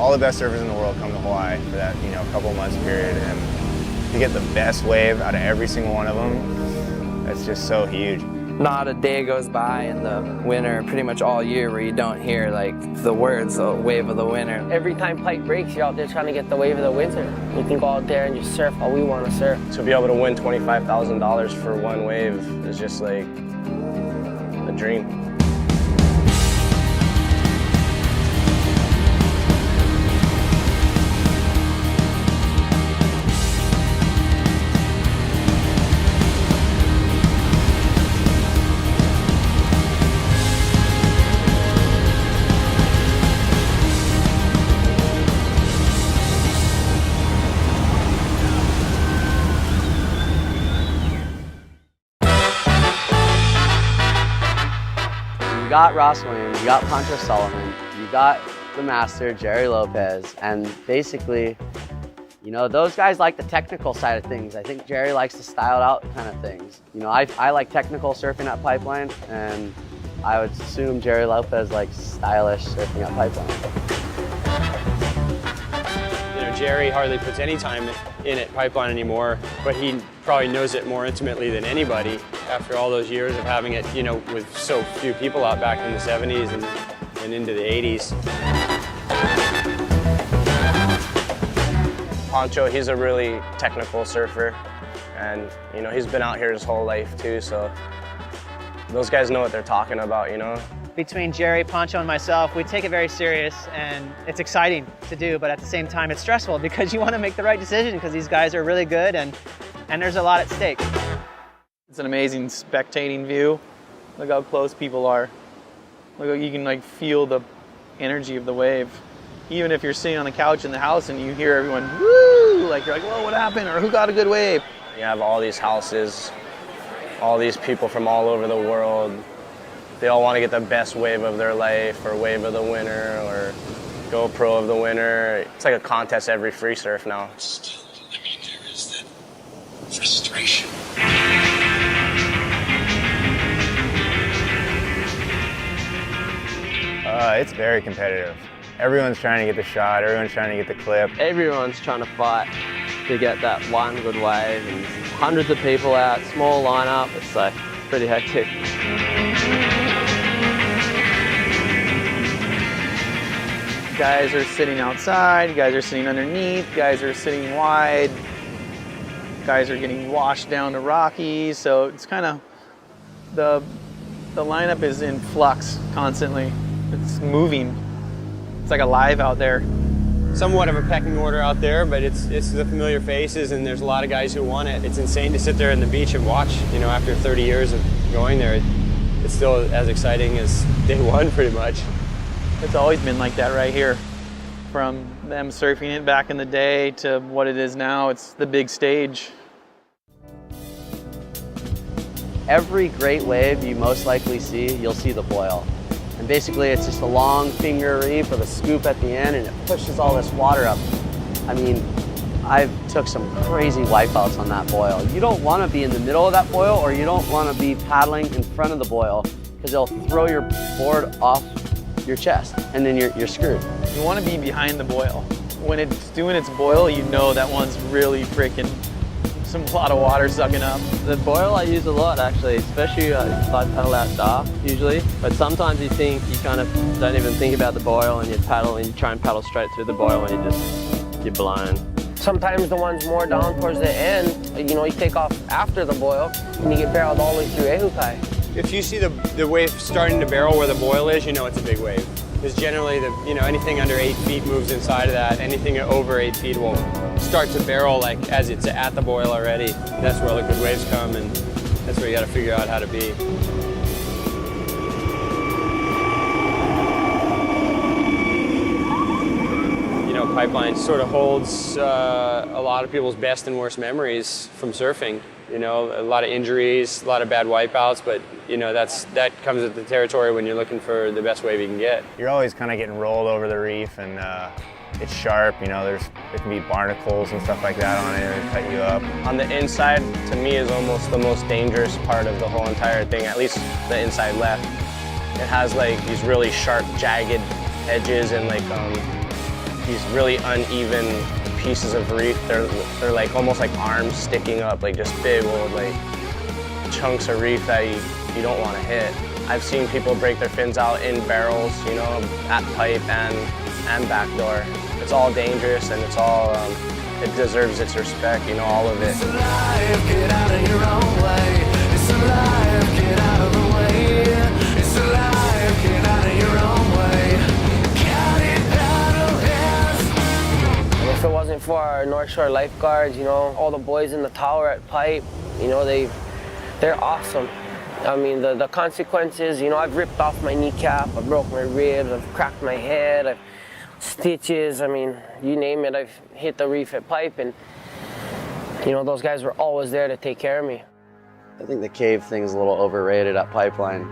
all the best surfers in the world come to Hawaii for that, couple months period, and to get the best wave out of every single one of them, that's just so huge. Not a day goes by in the winter, pretty much all year, where you don't hear like the words, the wave of the winter. Every time Pike breaks, you're out there trying to get the wave of the winter. You can go out there and just surf how we want to surf. To be able to win $25,000 for one wave is just like a dream. You got Ross Williams, you got Poncho Sullivan, you got the master, Jerry Lopez, and basically, those guys like the technical side of things. I think Jerry likes the styled out kind of things. I like technical surfing at Pipeline, and I would assume Jerry Lopez likes stylish surfing at Pipeline. Jerry hardly puts any time in at Pipeline anymore, but he probably knows it more intimately than anybody after all those years of having it, with so few people out back in the 70s and into the 80s. Poncho, he's a really technical surfer, and he's been out here his whole life too, so those guys know what they're talking about, Between Jerry, Poncho, and myself, we take it very serious, and it's exciting to do, but at the same time it's stressful because you want to make the right decision because these guys are really good and there's a lot at stake. It's an amazing spectating view. Look how close people are. Look, you can feel the energy of the wave. Even if you're sitting on the couch in the house and you hear everyone, woo, you're like, whoa, what happened? Or who got a good wave? You have all these houses, all these people from all over the world. They all want to get the best wave of their life, or wave of the winter, or GoPro of the winter. It's like a contest every free surf now. Still, there is that frustration. It's very competitive. Everyone's trying to get the shot, everyone's trying to get the clip. Everyone's trying to fight to get that one good wave, and hundreds of people out, small lineup. It's like pretty hectic. Guys are sitting outside, guys are sitting underneath, guys are sitting wide, guys are getting washed down to Rockies, so it's kind of, the lineup is in flux constantly. It's moving. It's like alive out there. Somewhat of a pecking order out there, but it's the familiar faces, and there's a lot of guys who want it. It's insane to sit there on the beach and watch, after 30 years of going there. It's still as exciting as day one, pretty much. It's always been like that right here. From them surfing it back in the day to what it is now, it's the big stage. Every great wave you most likely see, you'll see the boil. And basically it's just a long finger reef with a scoop at the end, and it pushes all this water up. I mean, I've took some crazy wipeouts on that boil. You don't want to be in the middle of that boil, or you don't want to be paddling in front of the boil, because it'll throw your board off your chest, and then you're screwed. You want to be behind the boil. When it's doing its boil, that one's really freaking a lot of water sucking up. The boil I use a lot, actually, especially if I paddle out dark usually. But sometimes you kind of don't even think about the boil, and you paddle and you try and paddle straight through the boil, and you're blown. Sometimes the ones more down towards the end, you take off after the boil and you get barreled all the way through Ehukai. If you see the wave starting to barrel where the boil is, it's a big wave. Because generally, anything under 8 feet moves inside of that. Anything over 8 feet will start to barrel as it's at the boil already. That's where all the good waves come, and that's where you got to figure out how to be. Pipeline sort of holds a lot of people's best and worst memories from surfing. A lot of injuries, a lot of bad wipeouts, but that comes with the territory when you're looking for the best wave you can get. You're always kind of getting rolled over the reef, and it's sharp. There can be barnacles and stuff like that on it, and cut you up. On the inside, to me, is almost the most dangerous part of the whole entire thing, at least the inside left. It has these really sharp, jagged edges, and these really uneven pieces of reef. They're like almost like arms sticking up, like just big old like chunks of reef that you don't want to hit. I've seen people break their fins out in barrels, you know, at pipe and backdoor. It's all dangerous and it's all, it deserves its respect, you know, all of it. It's alive, get out of your own way. It's alive, get out of the way. It's alive, get out of your own way. Counting battle hands. If it wasn't for our North Shore lifeguards, you know, all the boys in the tower at pipe, you know, they're awesome. I mean, the consequences, you know, I've ripped off my kneecap, I broke my ribs, I've cracked my head, I've stitches, I mean, you name it, I've hit the reef at pipe, and, you know, those guys were always there to take care of me. I think the cave thing's a little overrated at Pipeline.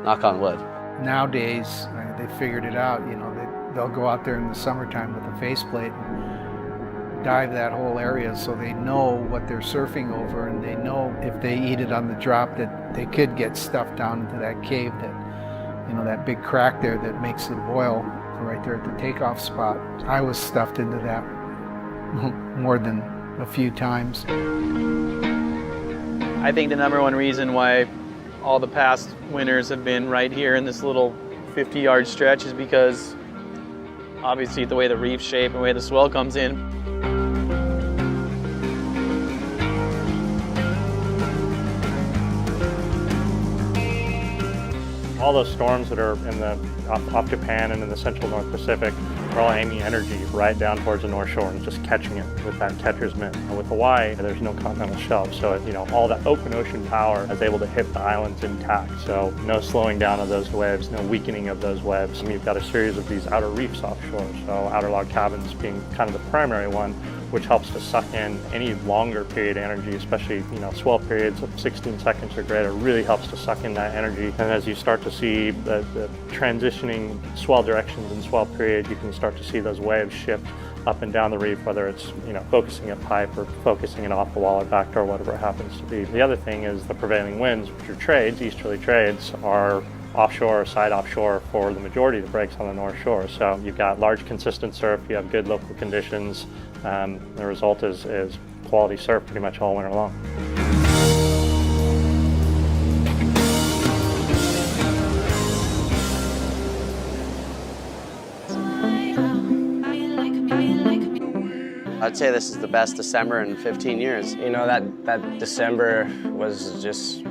Knock on wood. Nowadays, they figured it out, you know, they'll go out there in the summertime with a faceplate and dive that whole area so they know what they're surfing over, and they know if they eat it on the drop that they could get stuffed down into that cave, that, you know, that big crack there that makes it boil right there at the takeoff spot. I was stuffed into that more than a few times. I think the #1 reason why all the past winners have been right here in this little 50-yard stretch is because obviously the way the reef shape and the way the swell comes in. All those storms that are in the off Japan and in the central North Pacific are all aiming energy right down towards the North Shore and just catching it with that catcher's mitt. And with Hawaii, there's no continental shelf, so you know, all that open ocean power is able to hit the islands intact. So no slowing down of those waves, no weakening of those waves. I mean, you've got a series of these outer reefs offshore, so outer log cabins being kind of the primary one, which helps to suck in any longer period energy, especially, you know, swell periods of 16 seconds or greater, really helps to suck in that energy. And as you start to see the transitioning swell directions and swell period, you can start to see those waves shift up and down the reef, whether it's, you know, focusing at pipe or focusing it off the wall or backdoor, whatever it happens to be. The other thing is the prevailing winds, which are trades, easterly trades, are offshore or side offshore for the majority of the breaks on the North Shore. So you've got large consistent surf, you have good local conditions. The result is quality surf pretty much all winter long. I'd say this is the best December in 15 years. You know, that December was just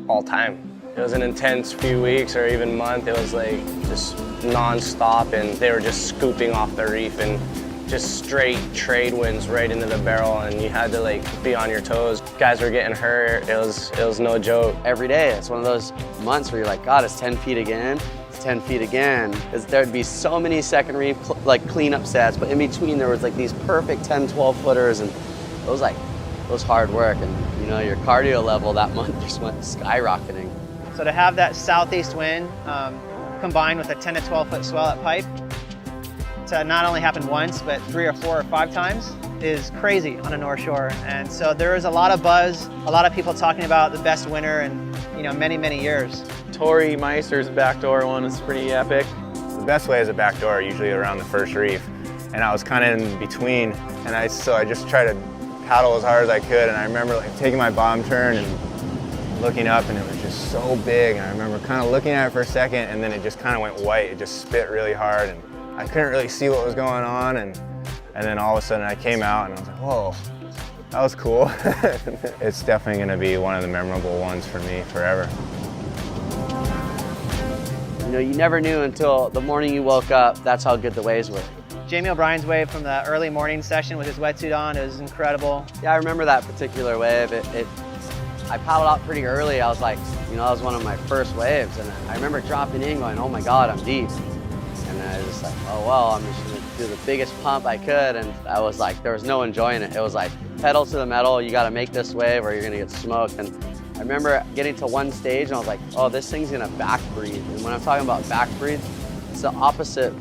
all time. It was an intense few weeks or even month. It was like just non-stop, and they were just scooping off the reef and just straight trade winds right into the barrel, and you had to like be on your toes. Guys were getting hurt. It was no joke. Every day, it's one of those months where you're like, God, it's 10 feet again. It's 10 feet again. There'd be so many second reef like cleanup sets, but in between there was like these perfect 10, 12 footers, and it was hard work. And you know, your cardio level that month just went skyrocketing. So to have that southeast wind combined with a 10 to 12 foot swell at pipe, to not only happen once, but 3 or 4 or 5 times is crazy on a North Shore. And so there is a lot of buzz, a lot of people talking about the best winter in, you know, many, many years. Tori Meister's backdoor one is pretty epic. The best way is a backdoor, usually around the first reef. And I was kind of in between, and so I just tried to paddle as hard as I could. And I remember like taking my bottom turn and looking up, and it was just so big. And I remember kind of looking at it for a second, and then it just kind of went white. It just spit really hard, and I couldn't really see what was going on. And then all of a sudden I came out, and I was like, whoa, that was cool. It's definitely going to be one of the memorable ones for me forever. You know, you never knew until the morning you woke up, that's how good the waves were. Jamie O'Brien's wave from the early morning session with his wetsuit on is incredible. Yeah, I remember that particular wave. I paddled out pretty early. I was like, you know, that was one of my first waves, and I remember dropping in going, oh my God, I'm deep. And I was just like, oh well, I'm just gonna do the biggest pump I could, and I was like, there was no enjoying it. It was like, pedal to the metal, you gotta make this wave or you're gonna get smoked. And I remember getting to one stage and I was like, oh, this thing's gonna back breathe. And when I'm talking about back breathe, it's the opposite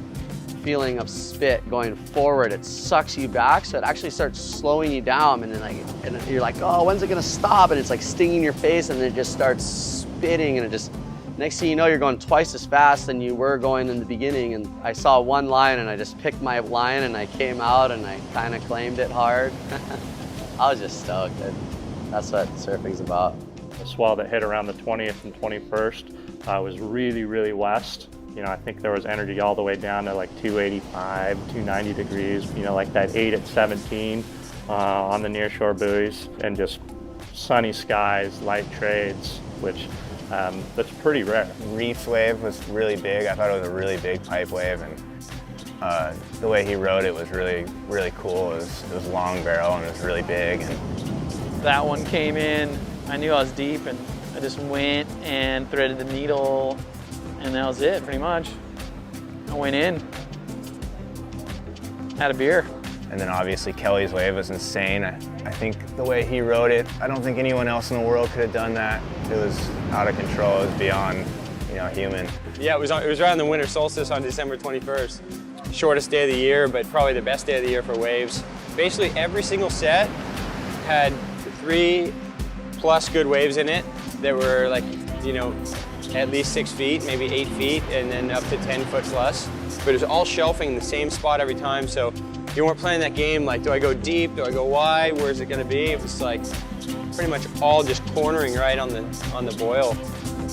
feeling of spit going forward. It sucks you back, so it actually starts slowing you down, and then and you're like, oh, when's it gonna stop? And it's like stinging your face, and then it just starts spitting, and Next thing you know, you're going twice as fast than you were going in the beginning. And I saw one line and I just picked my line and I came out and I kind of claimed it hard. I was just stoked. That's what surfing's about. The swell that hit around the 20th and 21st was really, really west. You know, I think there was energy all the way down to like 285, 290 degrees, you know, like that 8 at 17 on the nearshore buoys, and just sunny skies, light trades, which that's pretty rare. Reef's wave was really big. I thought it was a really big pipe wave, and the way he rode it was really, really cool. It was long barrel and it was really big. And That one came in, I knew I was deep, and I just went and threaded the needle, and that was it, pretty much. I went in, had a beer. And then obviously Kelly's wave was insane. I think the way he rode it, I don't think anyone else in the world could have done that. It was out of control. It was beyond, you know, human. Yeah, it was around the winter solstice on December 21st. Shortest day of the year, but probably the best day of the year for waves. Basically every single set had 3+ good waves in it that were like, you know, at least 6 feet, maybe 8 feet, and then up to 10 foot plus. But it was all shelving in the same spot every time, so you weren't playing that game like, do I go deep, do I go wide, where's it gonna be? It was like pretty much all just cornering right on the boil.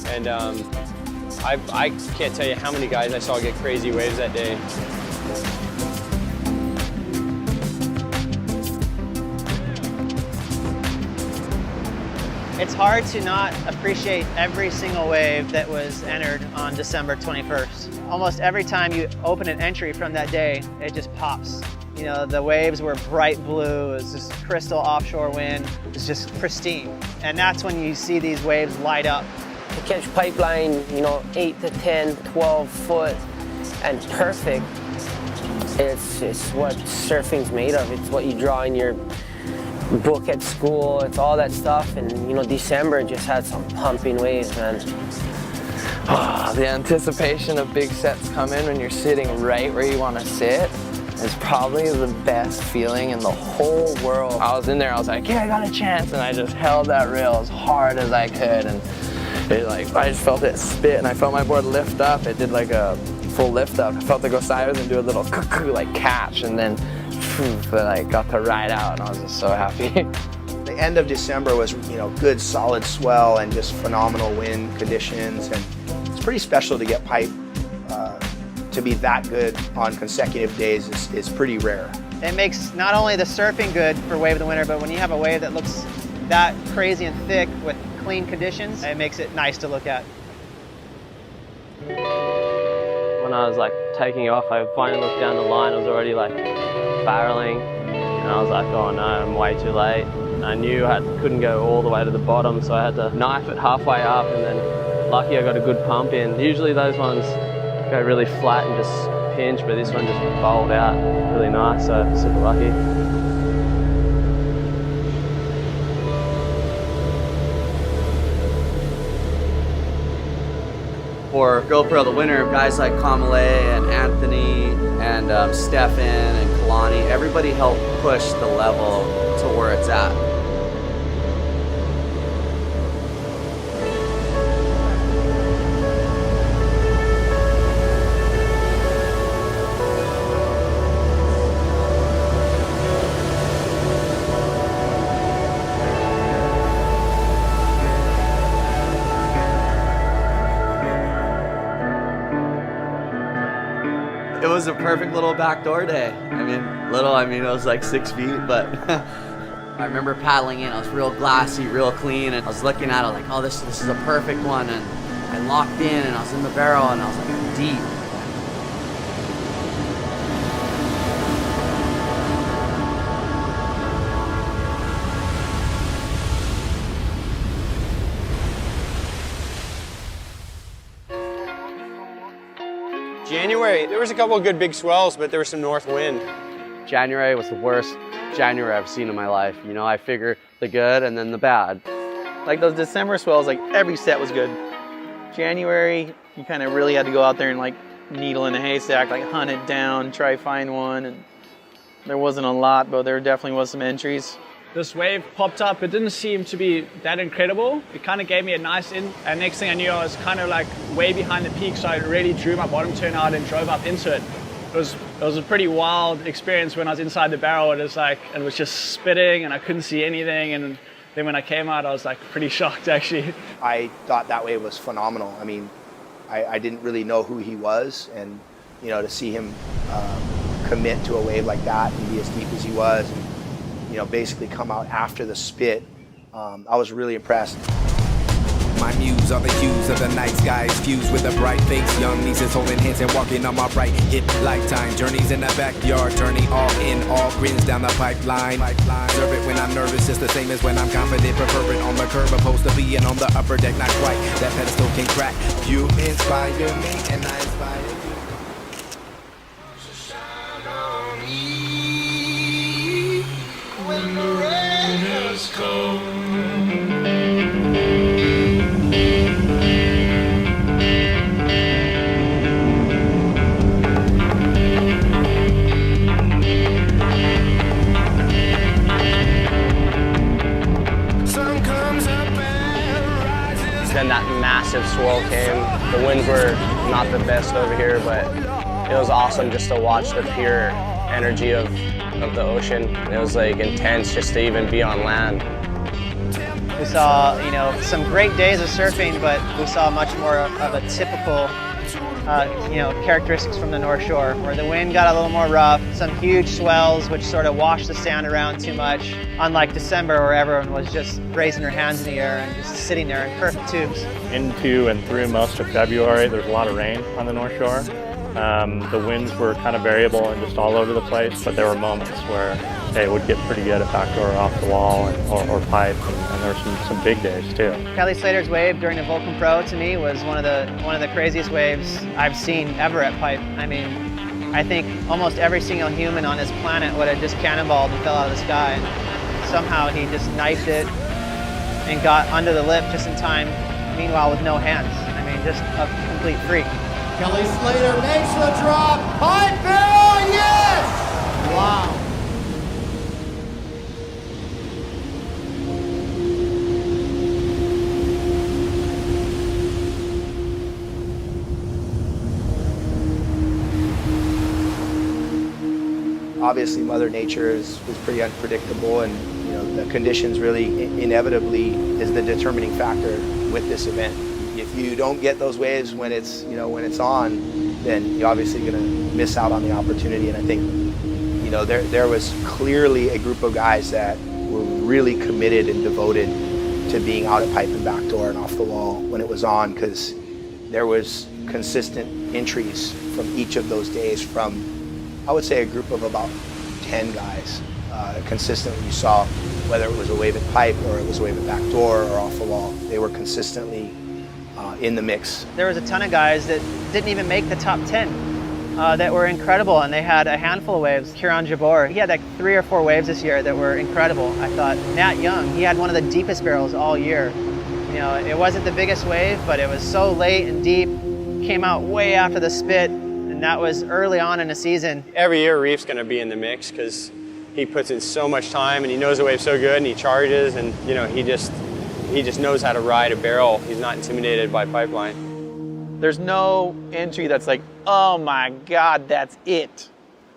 And I can't tell you how many guys I saw get crazy waves that day. It's hard to not appreciate every single wave that was entered on December 21st. Almost every time you open an entry from that day, it just pops. You know, the waves were bright blue, it was this crystal offshore wind, it was just pristine. And that's when you see these waves light up. To catch pipeline, you know, 8 to 10, 12 foot, and perfect, it's what surfing's made of. It's what you draw in your book at school, it's all that stuff. And you know, December just had some pumping waves, man. Oh, the anticipation of big sets coming when you're sitting right where you want to sit is probably the best feeling in the whole world. I was in there, I was like, yeah, I got a chance, and I just held that rail as hard as I could, and it, like, I just felt it spit, and I felt my board lift up. It did like a full lift up. I felt it go sideways and do a little like catch, and then I got to ride out, and I was just so happy. The end of December was, you know, good solid swell and just phenomenal wind conditions, and it's pretty special to get pipe. To be that good on consecutive days is pretty rare. It makes not only the surfing good for Wave of the Winter, but when you have a wave that looks that crazy and thick with clean conditions, it makes it nice to look at. When I was like taking off, I finally looked down the line, it was already like barreling, and I was like, oh no, I'm way too late. And I knew I couldn't go all the way to the bottom, so I had to knife it halfway up, and then lucky I got a good pump in. Usually those ones go really flat and just pinch, but this one just bowled out really nice, so super lucky. For GoPro of the Winter, guys like Kamale and Anthony and Stefan and Kalani, everybody helped push the level to where it's at. It was a perfect little backdoor day. I mean, it was like 6 feet, but I remember paddling in. I was real glassy, real clean, and I was looking at it like, oh, this is a perfect one. And I locked in, and I was in the barrel, and I was like, I'm deep. January, there was a couple of good big swells, but there was some north wind. January was the worst January I've seen in my life. You know, I figure the good and then the bad. Like those December swells, like every set was good. January, you kind of really had to go out there and like needle in a haystack, like hunt it down, try find one. And there wasn't a lot, but there definitely was some entries. This wave popped up. It didn't seem to be that incredible. It kind of gave me a nice in, and next thing I knew, I was kind of like way behind the peak, so I really drew my bottom turn out and drove up into it. It was a pretty wild experience when I was inside the barrel. It was just spitting and I couldn't see anything, and then when I came out, I was like pretty shocked actually. I thought that wave was phenomenal. I mean, I didn't really know who he was, and you know, to see him commit to a wave like that and be as deep as he was, and you know, basically come out after the spit, I was really impressed. My muse are the hues of the night skies, fused with a bright face. Young nieces holding hands and walking on my right hip. Lifetime journeys in the backyard, turning all in, all grins down the pipeline. Serve it when I'm nervous, it's the same as when I'm confident. Prefer it on the curb, opposed to being on the upper deck, not quite. That pedestal can crack. You inspire me, and I inspire you. When the rain has come. Then that massive swirl came. The winds were not the best over here, but it was awesome just to watch the pure energy of the ocean. It was like intense just to even be on land. We saw, you know, some great days of surfing, but we saw much more of a typical, you know, characteristics from the North Shore, where the wind got a little more rough, some huge swells which sort of washed the sand around too much, unlike December where everyone was just raising their hands in the air and just sitting there in perfect tubes. Into and through most of February, there's a lot of rain on the North Shore. The winds were kind of variable and just all over the place, but there were moments where it would get pretty good at backdoor off the wall or pipe, and there were some big days too. Kelly Slater's wave during the Vulcan Pro to me was one of the craziest waves I've seen ever at pipe. I mean, I think almost every single human on this planet would have just cannonballed and fell out of the sky. And somehow he just knifed it and got under the lip just in time, meanwhile with no hands. I mean, just a complete freak. Kelly Slater makes the drop. Pipe barrel, yes! Wow. Obviously, Mother Nature is pretty unpredictable, and you know, the conditions really inevitably is the determining factor with this event. If you don't get those waves when it's, you know, when it's on, then you're obviously going to miss out on the opportunity. And I think, you know, there was clearly a group of guys that were really committed and devoted to being out at pipe and backdoor and off the wall when it was on, because there was consistent entries from each of those days from, I would say, a group of about 10 guys. Consistently, you saw whether it was a wave at pipe or it was a wave at backdoor or off the wall, they were consistently in the mix. There was a ton of guys that didn't even make the top 10 that were incredible, and they had a handful of waves. Kieran Jabor, he had like 3 or 4 waves this year that were incredible. I thought Nat Young, he had one of the deepest barrels all year. You know, it wasn't the biggest wave, but it was so late and deep, came out way after the spit, and that was early on in the season. Every year Reef's going to be in the mix because he puts in so much time and he knows the wave so good and he charges, and you know, he just knows how to ride a barrel. He's not intimidated by pipeline. There's no entry that's like, oh my God, that's it.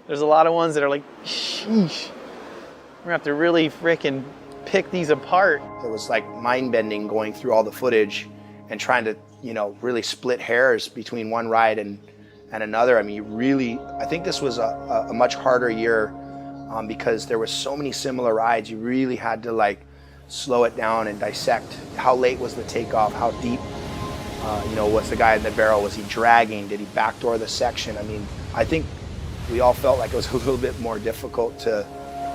There's a lot of ones that are like, sheesh. We're gonna have to really frickin' pick these apart. It was like mind-bending going through all the footage and trying to, you know, really split hairs between one ride and another. I mean, you really, I think this was a much harder year because there were so many similar rides. You really had to like slow it down and dissect how late was the takeoff, how deep, you know, was the guy in the barrel, was he dragging, did he backdoor the section? I mean, I think we all felt like it was a little bit more difficult to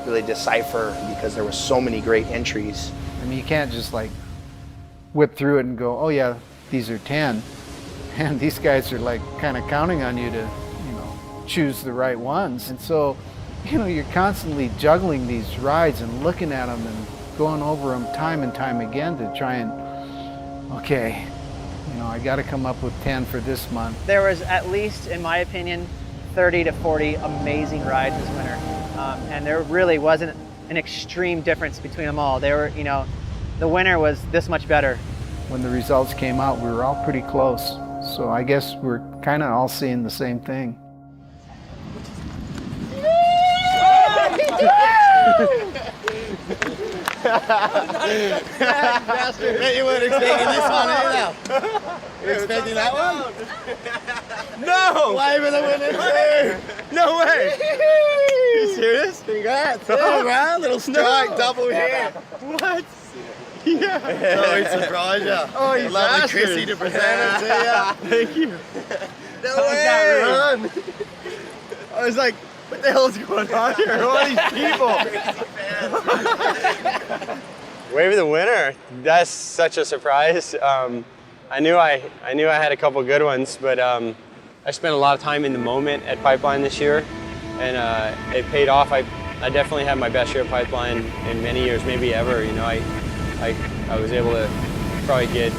really decipher because there were so many great entries. I mean, you can't just like whip through it and go, oh yeah, these are 10. And these guys are like kind of counting on you to, you know, choose the right ones. And so, you know, you're constantly juggling these rides and looking at them and going over them time and time again to try and, okay, you know, I got to come up with 10 for this month. There was at least, in my opinion, 30 to 40 amazing rides this winter. And there really wasn't an extreme difference between them all. They were, you know, the winner was this much better. When the results came out, we were all pretty close. So I guess we're kind of all seeing the same thing. Bet you weren't expecting this one either. You expecting that one? No! Wave of the winner too! No way! You serious? Congrats! Oh, man, little strike, double hit. What? Yeah. Oh, he surprised you. Oh, you lovely Chrissy to present it to you. Thank you. No way! That run. I was like, what the hell is going on here? Who are these people? Wave of the winner. That's such a surprise. I knew I had a couple good ones, but I spent a lot of time in the moment at Pipeline this year, and it paid off. I definitely had my best year at Pipeline in many years, maybe ever. You know, I was able to probably get,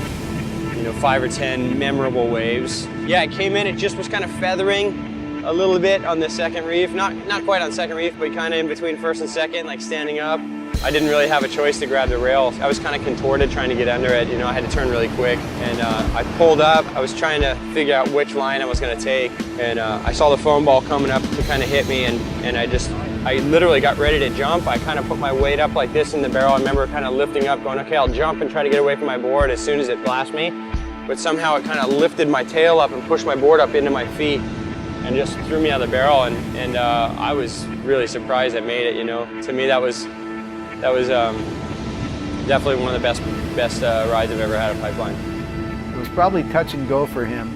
you know, 5 or 10 memorable waves. Yeah, it came in. It just was kind of feathering a little bit on the second reef, not quite on second reef, but kind of in between first and second, like standing up. I didn't really have a choice to grab the rail. I was kind of contorted trying to get under it. You know, I had to turn really quick, and I pulled up. I was trying to figure out which line I was going to take, and I saw the foam ball coming up to kind of hit me, and I literally got ready to jump. I kind of put my weight up like this in the barrel. I remember kind of lifting up, going, okay, I'll jump and try to get away from my board as soon as it blasts me. But somehow it kind of lifted my tail up and pushed my board up into my feet, and just threw me out of the barrel, and I was really surprised I made it. You know, to me that was definitely one of the best rides I've ever had at Pipeline. It was probably touch and go for him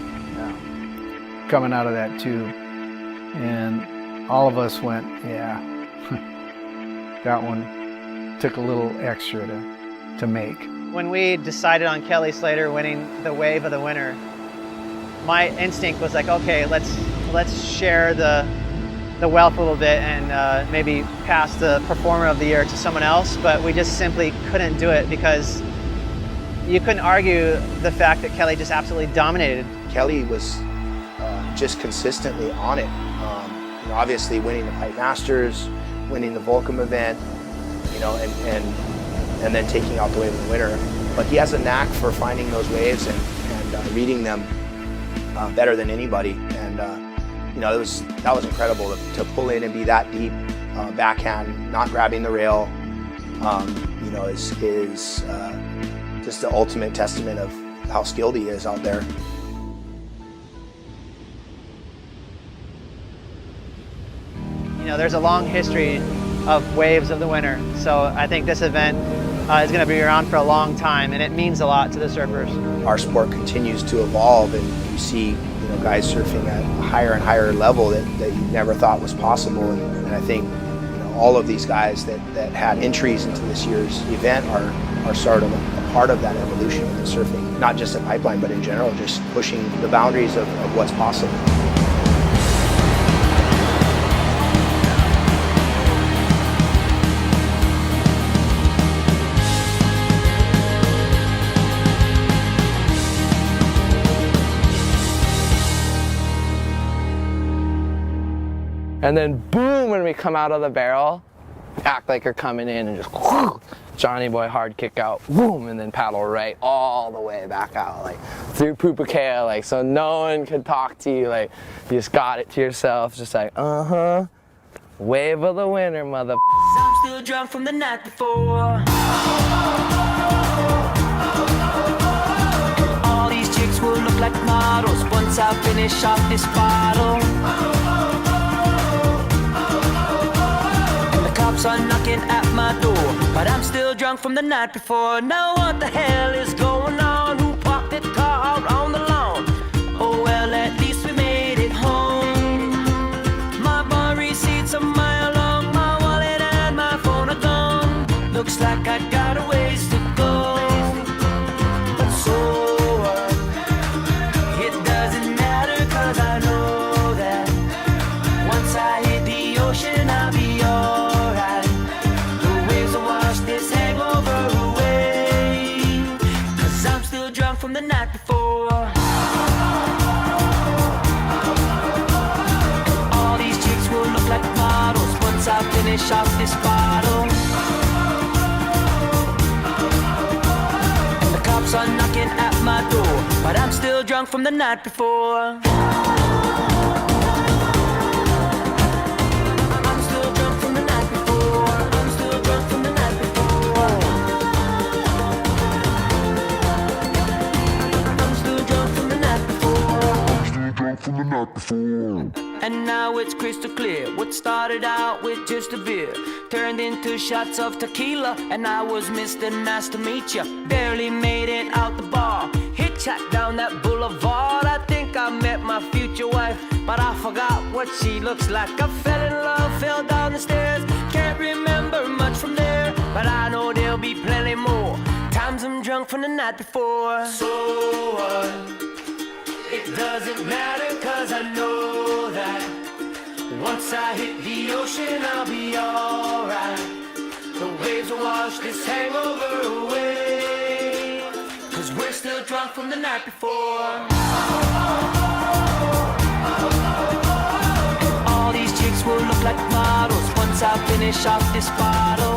coming out of that tube, and all of us went, yeah, that one took a little extra to make. When we decided on Kelly Slater winning the wave of the winner, my instinct was like, okay, let's share the wealth a little bit and maybe pass the performer of the year to someone else, but we just simply couldn't do it because you couldn't argue the fact that Kelly just absolutely dominated. Kelly was just consistently on it. You know, obviously winning the Pipe Masters, winning the Volcom event, you know, and then taking out the wave of the winner. But he has a knack for finding those waves and reading them better than anybody. And you know, that was incredible to pull in and be that deep, backhand, not grabbing the rail. You know, is just the ultimate testament of how skilled he is out there. You know, there's a long history of waves of the winner, so I think this event is going to be around for a long time, and it means a lot to the surfers. Our sport continues to evolve, and you see, you know, guys surfing at a higher and higher level that you never thought was possible. And I think, you know, all of these guys that had entries into this year's event are sort of a part of that evolution in the surfing, not just at Pipeline, but in general, just pushing the boundaries of what's possible. And then boom, when we come out of the barrel, act like you're coming in and just whoo, Johnny boy hard kick out, boom, and then paddle right all the way back out, like through Pupukea, like so no one could talk to you, like you just got it to yourself, just like wave of the winner, mother. I'm still drunk from the night before. All these chicks will look like models once I finish off this bottle. Cops are knocking at my door, but I'm still drunk from the night before. Now what the hell is going on? Who parked the car out on the lawn? Oh well, at least we made it home. My bar receipt's a mile long, my wallet and my phone are gone. Looks like I got a ways to go, but so it doesn't matter, 'cause I know that once I hit the ocean I'll be alright. From the night before. All these chicks will look like models once I finish off this bottle. still drunk from the night before. I'm still drunk from the night before. I'm still drunk from the night before. I'm still drunk from the night before. I'm still drunk from the night before. And now it's crystal clear. What started out with just a beer turned into shots of tequila. And I was Mr. Nice to meet ya. Barely made it out the bar. Hitchhiked down that boulevard. I think I met my future wife, but I forgot what she looks like. I fell in love, fell down the stairs. Can't remember much from there, but I know there'll be plenty more times I'm drunk from the night before. So what? It doesn't matter, cause I know that once I hit the ocean I'll be alright. The waves will wash this hangover away, cause we're still drunk from the night before. All these chicks will look like models once I finish off this bottle.